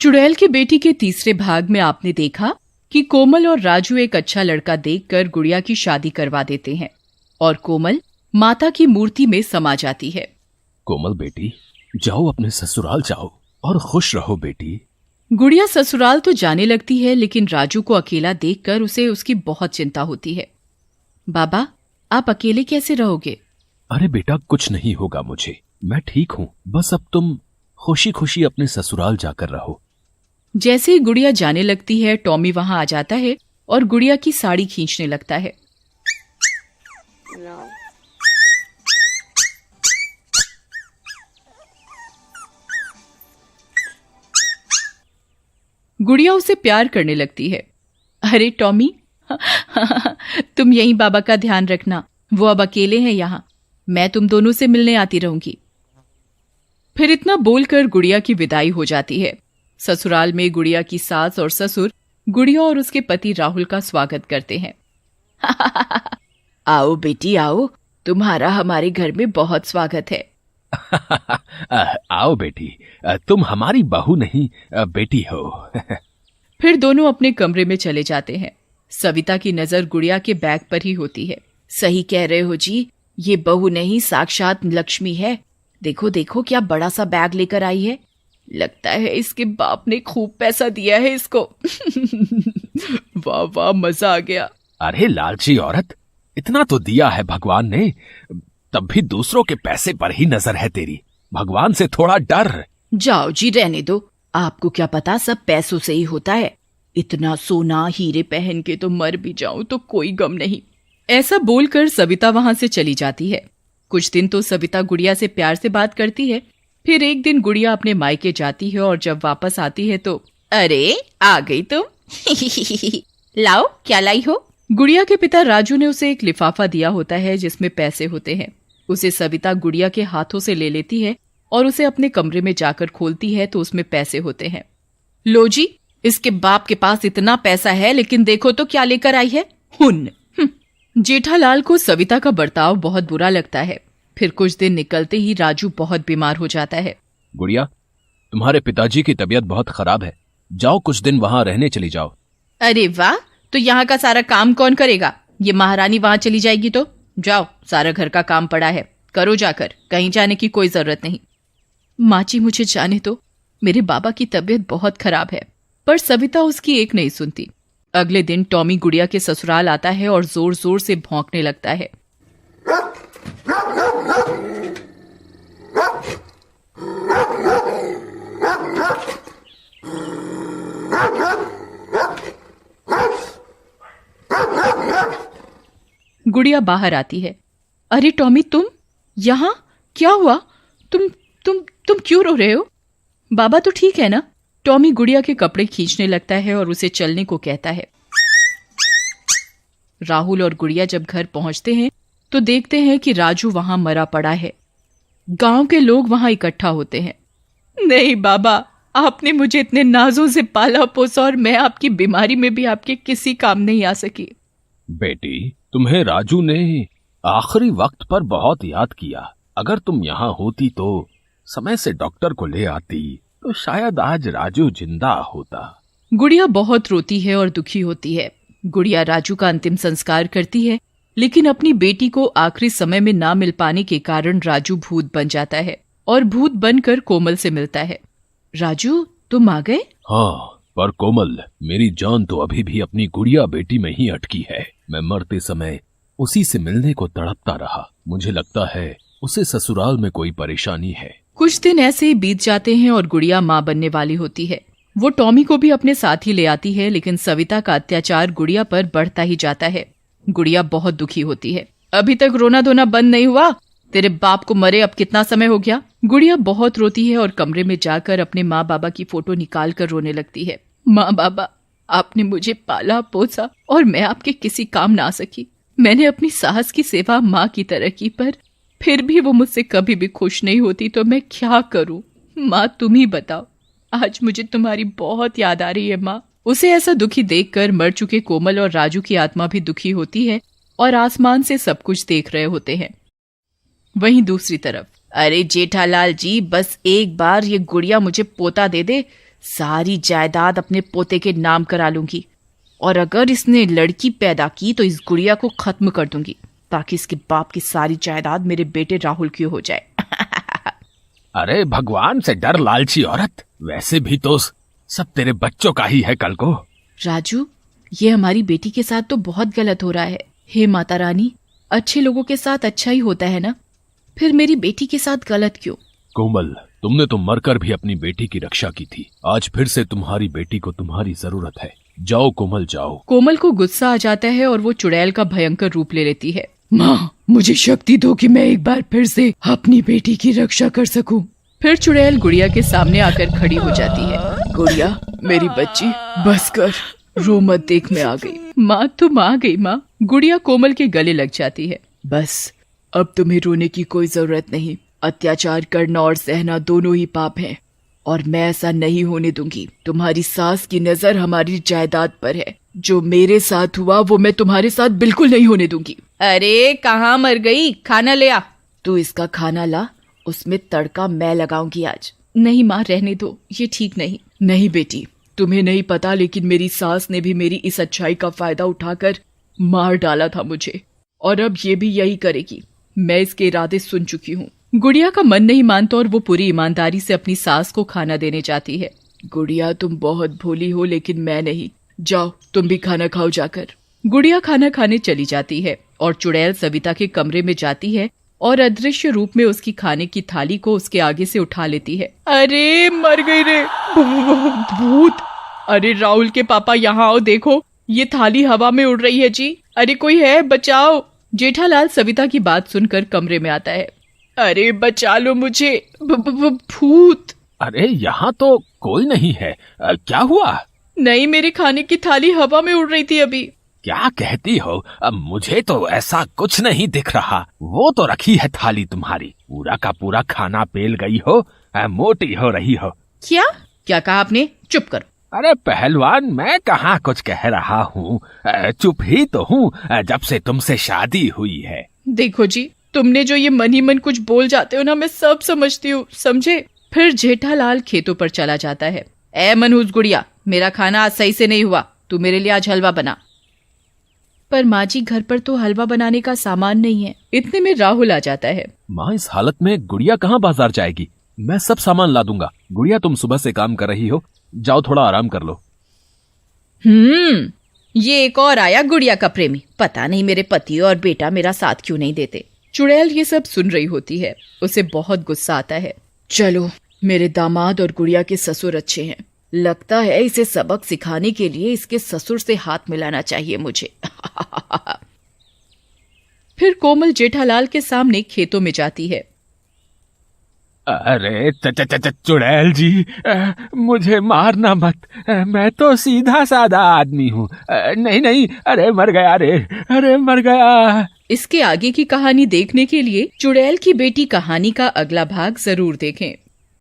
चुड़ैल की बेटी के तीसरे भाग में आपने देखा कि कोमल और राजू एक अच्छा लड़का देखकर गुड़िया की शादी करवा देते हैं और कोमल माता की मूर्ति में समा जाती है। कोमल बेटी, जाओ अपने ससुराल जाओ और खुश रहो बेटी। गुड़िया ससुराल तो जाने लगती है, लेकिन राजू को अकेला देखकर उसे उसकी बहुत चिंता होती है। बाबा, आप अकेले कैसे रहोगे? अरे बेटा, कुछ नहीं होगा मुझे, मैं ठीक हूँ। बस अब तुम खुशी खुशी अपने ससुराल जाकर रहो। जैसे ही गुड़िया जाने लगती है, टॉमी वहां आ जाता है और गुड़िया की साड़ी खींचने लगता है। गुड़िया उसे प्यार करने लगती है। अरे टॉमी, तुम यहीं बाबा का ध्यान रखना, वो अब अकेले हैं यहाँ, मैं तुम दोनों से मिलने आती रहूंगी। फिर इतना बोलकर गुड़िया की विदाई हो जाती है। ससुराल में गुड़िया की सास और ससुर गुड़िया और उसके पति राहुल का स्वागत करते हैं। आओ बेटी आओ, तुम्हारा हमारे घर में बहुत स्वागत है। आओ बेटी, तुम हमारी बहू नहीं बेटी हो। फिर दोनों अपने कमरे में चले जाते हैं। सविता की नजर गुड़िया के बैग पर ही होती है। सही कह रहे हो जी, ये बहू नहीं साक्षात लक्ष्मी है। देखो देखो क्या बड़ा सा बैग लेकर आई है, लगता है इसके बाप ने खूब पैसा दिया है इसको। वाह वाह, मजा आ गया। अरे लालची औरत, इतना तो दिया है भगवान ने, तब भी दूसरों के पैसे पर ही नजर है तेरी। भगवान से थोड़ा डर। जाओ जी, रहने दो, आपको क्या पता सब पैसों से ही होता है। इतना सोना हीरे पहन के तो मर भी जाऊं तो कोई गम नहीं। ऐसा बोलकर सविता वहां से चली जाती है। कुछ दिन तो सविता गुड़िया से प्यार से बात करती है। फिर एक दिन गुड़िया अपने मायके जाती है और जब वापस आती है तो अरे आ गई तुम। लाओ, क्या लाई हो? गुड़िया के पिता राजू ने उसे एक लिफाफा दिया होता है जिसमें पैसे होते हैं। उसे सविता गुड़िया के हाथों से ले लेती है और उसे अपने कमरे में जाकर खोलती है तो उसमें पैसे होते हैं। लो जी, इसके बाप के पास इतना पैसा है, लेकिन देखो तो क्या लेकर आई है, हुन। जेठालाल को सविता का बर्ताव बहुत बुरा लगता है। फिर कुछ दिन निकलते ही राजू बहुत बीमार हो जाता है। गुड़िया, तुम्हारे पिताजी की तबीयत बहुत खराब है, जाओ कुछ दिन वहां रहने चली जाओ। अरे वाह, तो यहाँ का सारा काम कौन करेगा? ये महारानी वहां चली जाएगी तो जाओ, सारा घर का काम पड़ा है, करो जाकर, कहीं जाने की कोई जरूरत नहीं। माँ जी, मुझे जाने दो, मेरे बाबा की तबीयत बहुत खराब है। पर सविता उसकी एक नहीं सुनती। अगले दिन टॉमी गुड़िया के ससुराल आता है और जोर जोर से भौंकने लगता है। गुड़िया बाहर आती है। अरे टॉमी, तुम यहाँ? क्या हुआ? तुम क्यों रो रहे हो? बाबा तो ठीक है ना? टॉमी गुड़िया के कपड़े खींचने लगता है और उसे चलने को कहता है। राहुल और गुड़िया जब घर पहुंचते हैं तो देखते हैं कि राजू वहां मरा पड़ा है। गांव के लोग वहां इकट्ठा होते हैं। नहीं बाबा, आपने मुझे इतने नाजों से पाला पोसा और मैं आपकी बीमारी में भी आपके किसी काम नहीं आ सकी। बेटी, तुम्हें राजू ने आखिरी वक्त पर बहुत याद किया। अगर तुम यहाँ होती तो समय से डॉक्टर को ले आती तो शायद आज राजू जिंदा होता। गुड़िया बहुत रोती है और दुखी होती है। गुड़िया राजू का अंतिम संस्कार करती है, लेकिन अपनी बेटी को आखिरी समय में ना मिल पाने के कारण राजू भूत बन जाता है और भूत बनकर कोमल से मिलता है। राजू, तुम आ गए? हाँ, पर कोमल, मेरी जान तो अभी भी अपनी गुड़िया बेटी में ही अटकी है। मैं मरते समय उसी से मिलने को तड़पता रहा। मुझे लगता है उसे ससुराल में कोई परेशानी है। कुछ दिन ऐसे ही बीत जाते हैं और गुड़िया माँ बनने वाली होती है। वो टॉमी को भी अपने साथ ही ले आती है, लेकिन सविता का अत्याचार गुड़िया पर बढ़ता ही जाता है। गुड़िया बहुत दुखी होती है। अभी तक रोना धोना बंद नहीं हुआ? तेरे बाप को मरे अब कितना समय हो गया? गुड़िया बहुत रोती है और कमरे में जाकर अपने माँ बाबा की फोटो निकाल कर रोने लगती है। माँ बाबा, आपने मुझे पाला पोसा और मैं आपके किसी काम ना आ सकी। मैंने अपनी सास की सेवा माँ की तरह की, पर फिर भी वो मुझसे कभी भी खुश नहीं होती, तो मैं क्या करूं? माँ, तुम ही बताओ। आज मुझे तुम्हारी बहुत याद आ रही है माँ। उसे ऐसा दुखी देखकर मर चुके कोमल और राजू की आत्मा भी दुखी होती है और आसमान से सब कुछ देख रहे होते हैं। वहीं दूसरी तरफ, अरे जेठालाल जी, बस एक बार ये गुड़िया मुझे पोता दे दे, सारी जायदाद अपने पोते के नाम करा लूंगी, और अगर इसने लड़की पैदा की तो इस गुड़िया को खत्म कर दूंगी, ताकि इसके बाप की सारी जायदाद मेरे बेटे राहुल की हो जाए। अरे भगवान से डर लालची औरत, वैसे भी तो सब तेरे बच्चों का ही है कल को। राजू, ये हमारी बेटी के साथ तो बहुत गलत हो रहा है। हे माता रानी, अच्छे लोगों के साथ अच्छा ही होता है ना, फिर मेरी बेटी के साथ गलत क्यों? कोमल, तुमने तो मरकर भी अपनी बेटी की रक्षा की थी, आज फिर से तुम्हारी बेटी को तुम्हारी जरूरत है। जाओ कोमल, जाओ। कोमल को गुस्सा आ जाता है और वो चुड़ैल का भयंकर रूप ले लेती है। माँ, मुझे शक्ति दो कि मैं एक बार फिर से अपनी बेटी की रक्षा कर सकूं। फिर चुड़ैल गुड़िया के सामने आकर खड़ी हो जाती है। गुड़िया, मेरी बच्ची, बस कर, रो मत, देख मैं आ गई। माँ, तुम आ गई माँ। गुड़िया कोमल के गले लग जाती है। बस, अब तुम्हें रोने की कोई जरूरत नहीं। अत्याचार करना और सहना दोनों ही पाप हैं, और मैं ऐसा नहीं होने दूंगी। तुम्हारी सास की नजर हमारी जायदाद पर है। जो मेरे साथ हुआ वो मैं तुम्हारे साथ बिल्कुल नहीं होने दूंगी। अरे कहाँ मर गई, खाना ले आ। तू इसका खाना ला, उसमें तड़का मैं लगाऊंगी आज। नहीं माँ, रहने दो, ये ठीक नहीं। नहीं बेटी, तुम्हें नहीं पता, लेकिन मेरी सास ने भी मेरी इस अच्छाई का फायदा उठाकर मार डाला था मुझे, और अब ये भी यही करेगी। मैं इसके इरादे सुन चुकी हूँ। गुड़िया का मन नहीं मानता और वो पूरी ईमानदारी से अपनी सास को खाना देने जाती है। गुड़िया, तुम बहुत भोली हो, लेकिन मैं नहीं। जाओ, तुम भी खाना खाओ जाकर। गुड़िया खाना खाने चली जाती है और चुड़ैल सविता के कमरे में जाती है और अदृश्य रूप में उसकी खाने की थाली को उसके आगे से उठा लेती है। अरे मर गई रे भूत! अरे राहुल के पापा, यहाँ आओ, देखो ये थाली हवा में उड़ रही है जी। अरे कोई है, बचाओ। जेठालाल सविता की बात सुनकर कमरे में आता है। अरे बचा लो मुझे, भूत! अरे यहाँ तो कोई नहीं है, क्या हुआ? नहीं, मेरे खाने की थाली हवा में उड़ रही थी अभी। क्या कहती हो? अब मुझे तो ऐसा कुछ नहीं दिख रहा। वो तो रखी है थाली तुम्हारी, पूरा का पूरा खाना पेल गई हो, मोटी हो रही हो। क्या कहा आपने? चुप करो। अरे पहलवान, मैं कहाँ कुछ कह रहा हूँ, चुप ही तो हूँ जब से तुमसे शादी हुई है। देखो जी, तुमने जो ये मन ही मन कुछ बोल जाते हो ना, मैं सब समझती हूँ, समझे? फिर जेठालाल खेतों पर चला जाता है। ए मनहूस गुड़िया, मेरा खाना आज सही से नहीं हुआ, तू मेरे लिए आज हलवा बना। पर माँ जी, घर पर तो हलवा बनाने का सामान नहीं है। इतने में राहुल आ जाता है। माँ, इस हालत में गुड़िया कहाँ बाजार जाएगी? मैं सब सामान ला दूंगा। गुड़िया, तुम सुबह से काम कर रही हो, जाओ थोड़ा आराम कर लो। ये एक और आया गुड़िया का प्रेमी। पता नहीं मेरे पति और बेटा मेरा साथ क्यों नहीं देते। चुड़ैल ये सब सुन रही होती है, उसे बहुत गुस्सा आता है। चलो, मेरे दामाद और गुड़िया के ससुर अच्छे हैं, लगता है इसे सबक सिखाने के लिए इसके ससुर से हाथ मिलाना चाहिए मुझे। फिर कोमल जेठालाल के सामने खेतों में जाती है। अरे चुड़ैल जी, मुझे मारना मत, मैं तो सीधा साधा आदमी हूँ। नहीं नहीं, अरे मर गया रे, अरे मर गया। इसके आगे की कहानी देखने के लिए चुड़ैल की बेटी कहानी का अगला भाग जरूर देखें।